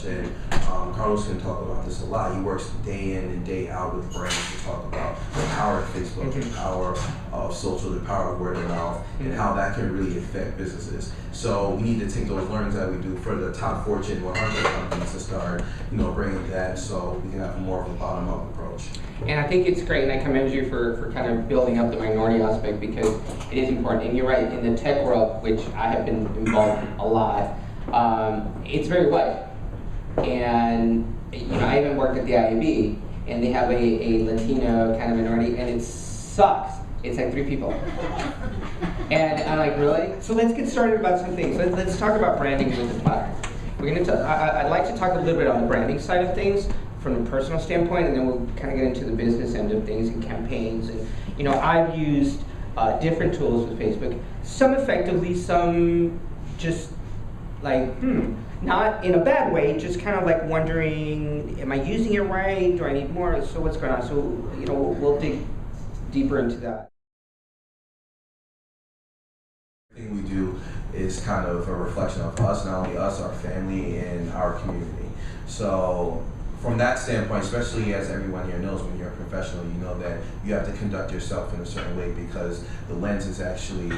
such. And Carlos can talk about this a lot. He works day in and day out with brands to talk about the power of Facebook, the power of social, the power of word of mouth, and how that can really affect businesses. So we need to take those learnings that we do for the top Fortune 100 companies to start, bringing that so we can have more of a bottom-up approach. And I think it's great, and I commend you for kind of building up the minority aspect, because it is important. And you're right, in the tech world, which I have been involved in a lot, it's very white. And I even worked at the IAB, and they have a Latino kind of minority, and it sucks. It's like 3 people. And I'm like, really? So let's get started about some things. Let's talk about branding with the platform. I'd like to talk a little bit on the branding side of things from a personal standpoint, and then we'll kind of get into the business end of things and campaigns. And I've used different tools with Facebook, some effectively, some just like, not in a bad way, just kind of like wondering, am I using it right? Do I need more? So what's going on? So, we'll dig deeper into that. Everything we do is kind of a reflection of us, not only us, our family, and our community. So from that standpoint, especially as everyone here knows, when you're a professional, you know that you have to conduct yourself in a certain way because the lens is actually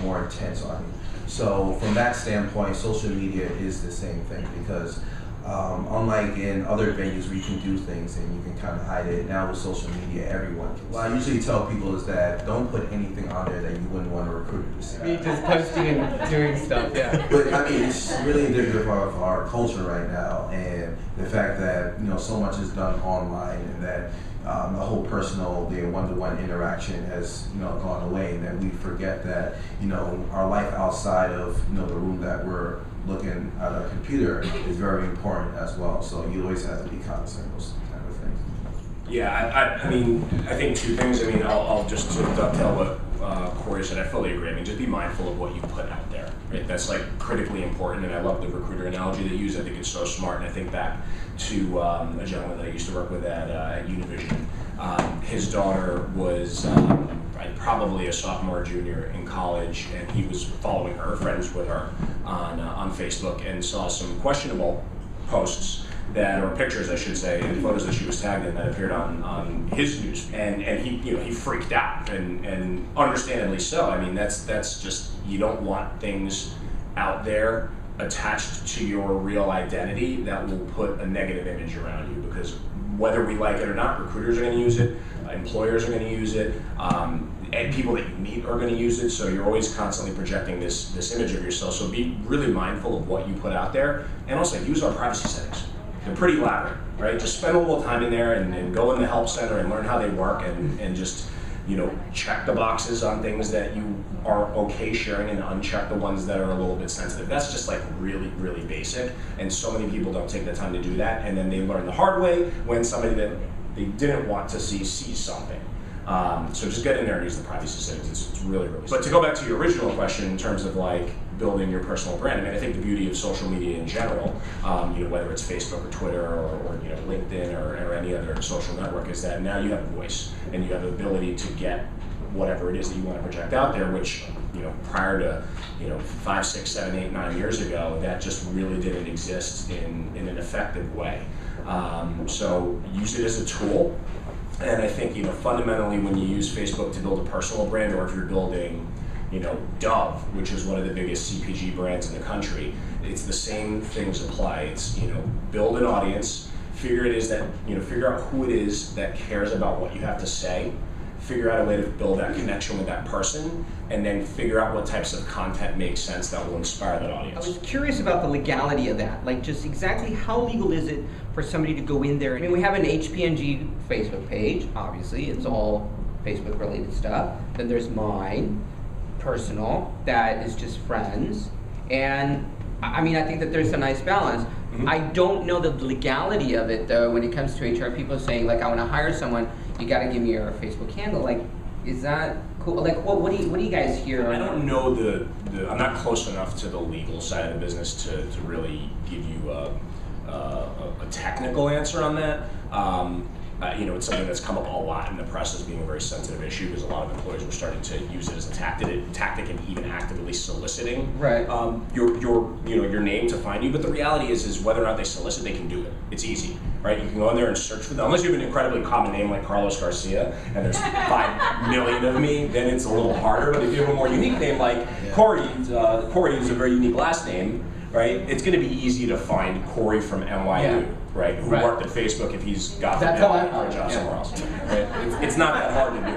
more intense on you. So from that standpoint, social media is the same thing, because unlike in other venues where you can do things and you can kind of hide it, now with social media, everyone can. What I usually tell people is that don't put anything on there that you wouldn't want a recruiter to see. Me just posting and doing stuff, yeah. But I mean, it's really indicative of our culture right now, and the fact that so much is done online, and that the whole personal, the one-to-one interaction has gone away, and that we forget that our life outside of the room that we're looking at our computer is very important as well. So you always have to be cognizant of those kind of things. Yeah, I mean, I think 2 things. I mean, I'll just sort of dovetail what Corey said. I fully agree. I mean, just be mindful of what you put out there. Right? That's like critically important. And I love the recruiter analogy they use. I think it's so smart. And I think back to a gentleman that I used to work with at Univision. His daughter was probably a sophomore, junior in college, and he was following her, friends with her on Facebook, and saw some questionable posts or pictures, I should say, and photos that she was tagged in that appeared on his news, and he freaked out, and understandably so. I mean, that's just, you don't want things out there attached to your real identity that will put a negative image around you, because whether we like it or not, recruiters are going to use it, employers are going to use it, and people that you meet are going to use it. So you're always constantly projecting this image of yourself. So be really mindful of what you put out there, and also use our privacy settings. They're pretty elaborate, right? Just spend a little time in there and go in the help center and learn how they work, and just check the boxes on things that you are okay sharing and uncheck the ones that are a little bit sensitive. That's just like really, really basic, and so many people don't take the time to do that, and then they learn the hard way when somebody that they didn't want to see sees something. So just get in there and use the privacy settings. It's really, really simple. But to go back to your original question in terms of like building your personal brand, I mean, I think the beauty of social media in general, whether it's Facebook or Twitter or LinkedIn or any other social network, is that now you have a voice and you have the ability to get whatever it is that you want to project out there, which prior to 5, 6, 7, 8, 9 years ago, that just really didn't exist in an effective way. So use it as a tool. And I think, fundamentally, when you use Facebook to build a personal brand, or if you're building, Dove, which is one of the biggest CPG brands in the country, it's the same things apply. It's, build an audience, figure out who it is that cares about what you have to say, figure out a way to build that connection with that person, and then figure out what types of content makes sense that will inspire that audience. I was curious about the legality of that, like just exactly how legal is it for somebody to go in there? I mean, we have an HPNG Facebook page, obviously, it's all Facebook related stuff. Then there's mine, personal, that is just friends. And I mean, I think that there's a nice balance. Mm-hmm. I don't know the legality of it though when it comes to HR. People saying like, I want to hire someone, you got to give me your Facebook handle. Like, is that cool? Like, what do you guys hear? I don't know I'm not close enough to the legal side of the business to really give you a technical answer on that. you know, it's something that's come up a lot in the press as being a very sensitive issue because a lot of employers were starting to use it as a tactic and even actively soliciting your name to find you. But the reality is whether or not they solicit, they can do it. It's easy, right? You can go in there and search for them. Unless you have an incredibly common name like Carlos Garcia, and there's 5 million of me, then it's a little harder. But if you have a more unique name like Curi, Curi is a very unique last name, right? It's going to be easy to find Curi from NYU. Right, who worked at Facebook if he's got a job somewhere else. Right? It's not that hard to do.